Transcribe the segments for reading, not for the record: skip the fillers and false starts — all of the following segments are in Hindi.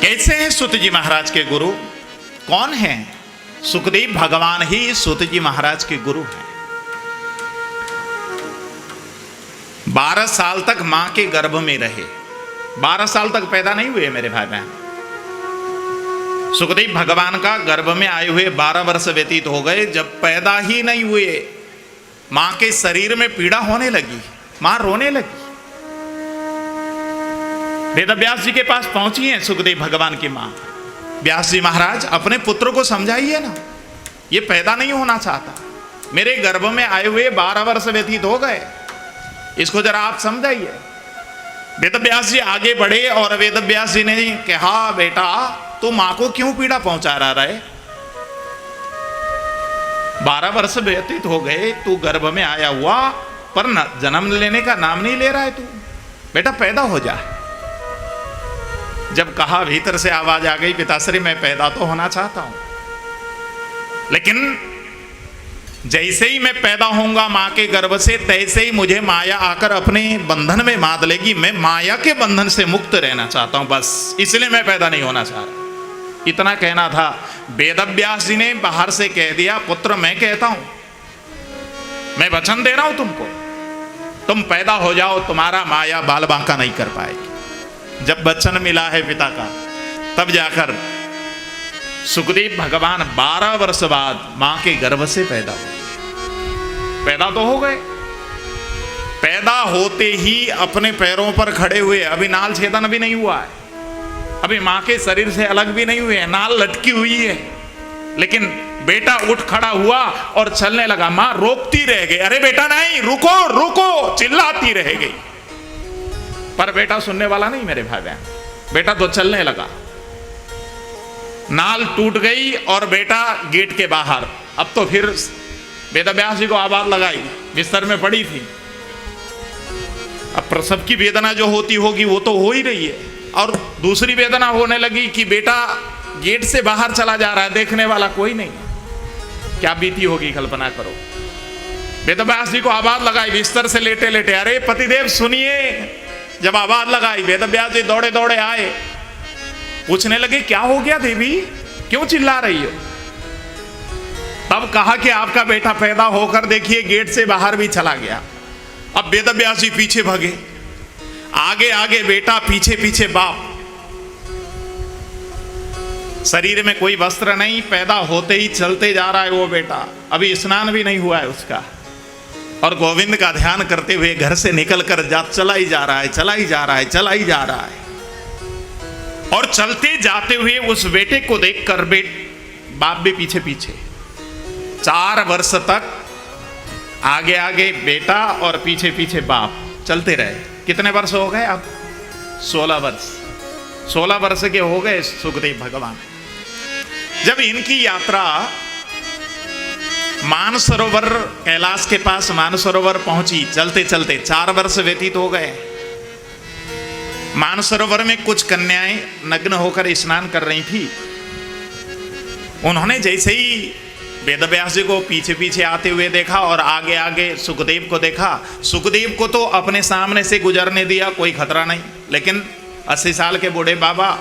कैसे हैं सूत जी महाराज के गुरु? कौन हैं? सुखदेव भगवान ही सूत जी महाराज के गुरु हैं। 12 साल तक मां के गर्भ में रहे, 12 साल तक पैदा नहीं हुए मेरे भाई बहन। सुखदेव भगवान का गर्भ में आए हुए 12 वर्ष व्यतीत हो गए। जब पैदा ही नहीं हुए मां के शरीर में पीड़ा होने लगी, मां रोने लगी। वेद व्यास जी के पास पहुंची हैं सुखदेव भगवान की मां। व्यास जी महाराज अपने पुत्र को समझाइए ना, ये पैदा नहीं होना चाहता, मेरे गर्भ में आए हुए 12 वर्ष व्यतीत हो गए, इसको जरा आप समझाइए। वेद व्यास जी आगे बढ़े और वेद व्यास जी ने कहा, बेटा तू मां को क्यों पीड़ा पहुंचा रहा है? 12 वर्ष व्यतीत हो गए, तू गर्भ में आया हुआ पर जन्म लेने का नाम नहीं ले रहा है तू, बेटा पैदा हो जा। जब कहा भीतर से आवाज आ गई, पिताश्री मैं पैदा तो होना चाहता हूं, लेकिन जैसे ही मैं पैदा होऊंगा मां के गर्भ से, तैसे ही मुझे माया आकर अपने बंधन में बांध लेगी। मैं माया के बंधन से मुक्त रहना चाहता हूं, बस इसलिए मैं पैदा नहीं होना चाह रहा। इतना कहना था। वेद व्यास जी ने बाहर से कह दिया, पुत्र मैं कहता हूं, मैं वचन दे रहा हूं तुमको, तुम पैदा हो जाओ, तुम्हारा माया बाल बांका नहीं कर पाएगी। जब वचन मिला है पिता का, तब जाकर सुखदेव भगवान 12 वर्ष बाद मां के गर्भ से पैदा हुए। पैदा तो हो गए, पैदा होते ही अपने पैरों पर खड़े हुए, अभी नाल छेदन भी नहीं हुआ है, अभी मां के शरीर से अलग भी नहीं हुए, नाल लटकी हुई है, लेकिन बेटा उठ खड़ा हुआ और चलने लगा। मां रोकती रह गई, अरे बेटा नहीं, रुको रुको, चिल्लाती रह गई, पर बेटा सुनने वाला नहीं मेरे भाई बहन। बेटा तो चलने लगा, नाल टूट गई और बेटा गेट के बाहर। अब तो फिर वेद व्यास जी को आवाज लगाई, बिस्तर में पड़ी थी। अब प्रसव की वेदना जो होती होगी वो तो हो ही रही है, और दूसरी वेदना होने लगी कि बेटा गेट से बाहर चला जा रहा है, देखने वाला कोई नहीं। क्या बीती होगी कल्पना करो। वेद व्यास जी को आवाज लगाई बिस्तर से लेटे लेटे, अरे पतिदेव सुनिए। जब आवाज लगाई वेद व्यास जी दौड़े दौड़े आए, पूछने लगे क्या हो गया देवी, क्यों चिल्ला रही हो? तब कहा कि आपका बेटा पैदा होकर देखिए गेट से बाहर भी चला गया। अब वेद व्यास जी पीछे भागे, आगे आगे बेटा, पीछे पीछे बाप। शरीर में कोई वस्त्र नहीं, पैदा होते ही चलते जा रहा है वो बेटा, अभी स्नान भी नहीं हुआ है उसका, और गोविंद का ध्यान करते हुए घर से निकलकर चला ही जा रहा है, चला ही जा रहा है, चला ही जा रहा है। और चलते जाते हुए उस बेटे को देखकर बाप भी पीछे पीछे। 4 वर्ष तक आगे आगे बेटा और पीछे पीछे बाप चलते रहे। कितने वर्ष हो गए अब? 16 वर्ष। 16 वर्ष के हो गए सुखदेव भगवान। जब इनकी यात्रा मानसरोवर, कैलाश के पास मानसरोवर पहुंची, चलते चलते 4 वर्ष व्यतीत हो गए। मानसरोवर में कुछ कन्याएं नग्न होकर स्नान कर रही थी। उन्होंने जैसे ही वेद व्यास जी को पीछे पीछे आते हुए देखा और आगे आगे सुखदेव को देखा, सुखदेव को तो अपने सामने से गुजरने दिया, कोई खतरा नहीं, लेकिन 80 साल के बूढ़े बाबा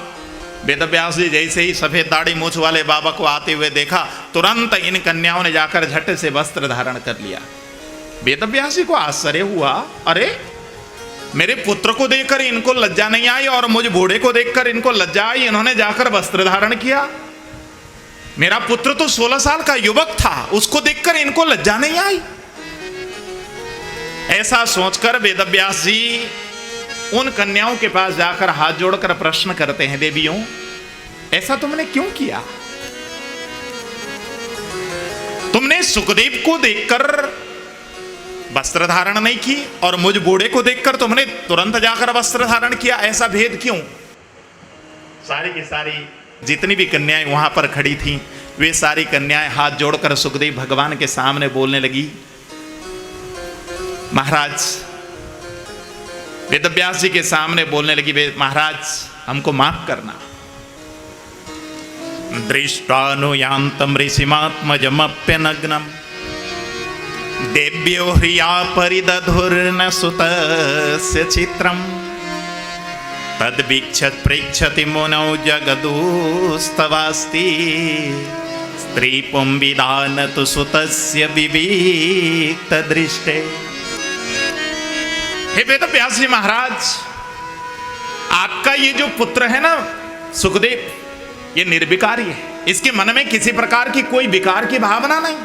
वेद व्यास जी जैसे ही सफेद दाढ़ी मूछ वाले बाबा को आते हुए देखा, तुरंत इन कन्याओं ने जाकर झट से वस्त्र धारण कर लिया। वेद व्यास जी को आश्चर्य हुआ, अरे मेरे पुत्र को देखकर इनको लज्जा नहीं आई और मुझ बूढ़े को देखकर इनको लज्जा आई, इन्होंने जाकर वस्त्र धारण किया। मेरा पुत्र तो 16 साल का युवक था, उसको देखकर इनको लज्जा नहीं आई। ऐसा सोचकर वेद व्यास जी उन कन्याओं के पास जाकर हाथ जोड़कर प्रश्न करते हैं, देवियों ऐसा तुमने क्यों किया? तुमने सुखदेव को देखकर वस्त्र धारण नहीं की और मुझ बूढ़े को देखकर तुमने तुरंत जाकर वस्त्र धारण किया, ऐसा भेद क्यों? सारी की सारी जितनी भी कन्याएं वहां पर खड़ी थीं, वे सारी कन्याएं हाथ जोड़कर सुखदेव भगवान के सामने बोलने लगी, महाराज, वेद व्यास जी के सामने बोलने लगी, महाराज हमको माफ करना। दृष्टानुयान्तं ऋषिमात्मजमप्यनग्नं देव्यो ह्रिया परिदधुर्न सुतस्य चित्रम् तद्वीक्षत प्रेक्षति मुनौ जगदुस्तवास्ति स्त्री पुंविदान तु सुतस्य विविक्त दृष्टे। हे वेद व्यास जी महाराज, आपका ये जो पुत्र है ना सुखदेव, ये निर्विकारी है। इसके मन में किसी प्रकार की कोई विकार की भावना नहीं।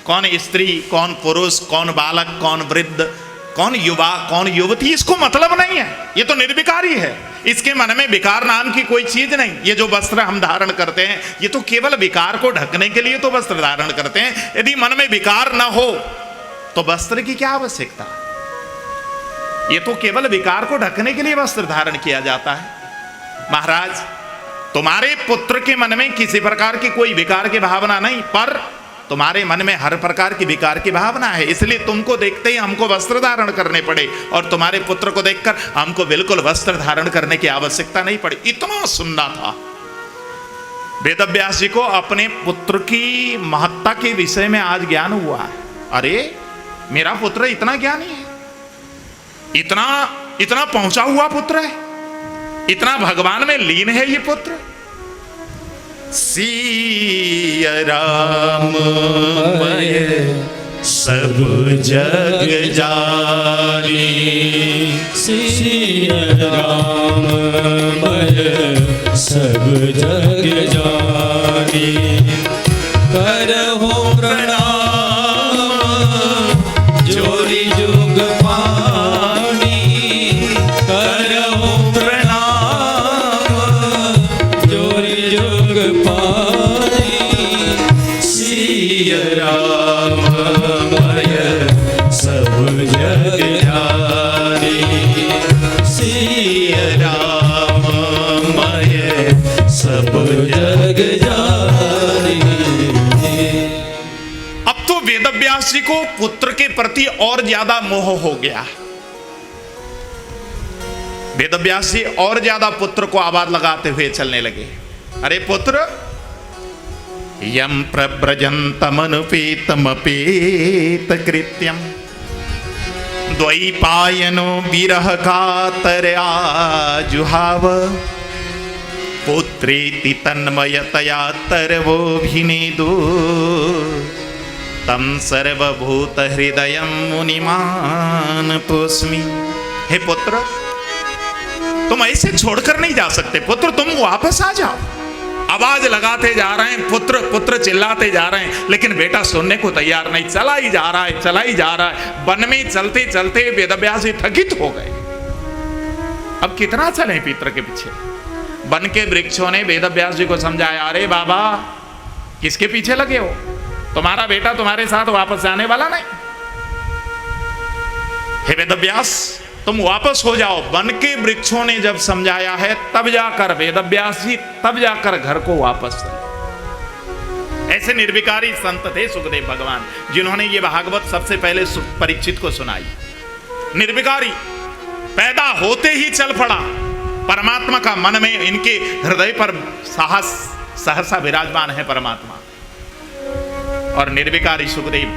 कौन स्त्री, कौन पुरुष, कौन बालक, कौन वृद्ध, कौन युवा, कौन युवती, इसको मतलब नहीं है। ये तो निर्विकारी है। इसके मन में विकार नाम की कोई चीज नहीं। ये जो वस्त्र हम धारण करते हैं, ये तो केवल विकार को ढकने के लिए तो वस्त्र धारण करते हैं। यदि मन में विकार न हो तो वस्त्र की क्या आवश्यकता। ये तो केवल विकार को ढकने के लिए वस्त्र धारण किया जाता है। महाराज, तुम्हारे पुत्र के मन में किसी प्रकार की कोई विकार की भावना नहीं, पर तुम्हारे मन में हर प्रकार की विकार की भावना है। इसलिए तुमको देखते ही हमको वस्त्र धारण करने पड़े, और तुम्हारे पुत्र को देखकर हमको बिल्कुल वस्त्र धारण करने की आवश्यकता नहीं पड़ी। इतना सुनना था। वेदव्यास जी को अपने पुत्र की महत्ता के विषय में आज ज्ञान हुआ है। अरे मेरा पुत्र इतना ज्ञानी है, इतना इतना पहुंचा हुआ पुत्र है, इतना भगवान में लीन है ये पुत्र। सिया राम मय सब जग जानी, सिया राम मय सब जग जानी। करहु प्रणाम जोरी जुग पानी, करहु प्रणाम जोरी जुग पानी। सिया राम मय सब जग जानी, सिया राम मय सब जग जानी। अब तो वेदव्यास जी को पुत्र के प्रति और ज्यादा मोह हो गया। वेदव्यास जी और ज्यादा पुत्र को आवाज लगाते हुए चलने लगे। अरे पुत्र, यम प्रव्रजन्तमनुपेतमपेत कृत्यम द्वैपायनो विरह कातरया जुहाव। पुत्रेति तन्मयतया तरवोऽभिनेदु तम सर्वभूत हृदयं मुनिमान पोस्मि। हे पुत्र, तुम ऐसे छोड़कर नहीं जा सकते। पुत्र, तुम वापस आ जाओ। आवाज लगाते जा रहे हैं, पुत्र पुत्र चिल्लाते जा रहे हैं, लेकिन बेटा सुनने को तैयार नहीं। चला ही जा रहा है, चला ही जा रहा है। वन में चलते चलते वेदव्यास जी थकित हो गए। अब कितना चले पितर के पीछे। वन के वृक्षों ने वेदव्यास जी को समझाया, अरे बाबा किसके पीछे लगे हो, तुम्हारा बेटा तुम्हारे साथ वापस जाने वाला नहीं। हे वेदव्यास, तुम वापस हो जाओ। वन के वृक्षों ने जब समझाया है, तब जाकर वेदव्यास जी तब जाकर घर को वापस चले। ऐसे निर्विकारी संत थे सुखदेव भगवान, जिन्होंने ये भागवत सबसे पहले परीक्षित को सुनाई। निर्विकारी, पैदा होते ही चल पड़ा। परमात्मा का मन में इनके हृदय पर साहस सहसा विराजमान है परमात्मा। और निर्विकारी सुखदेव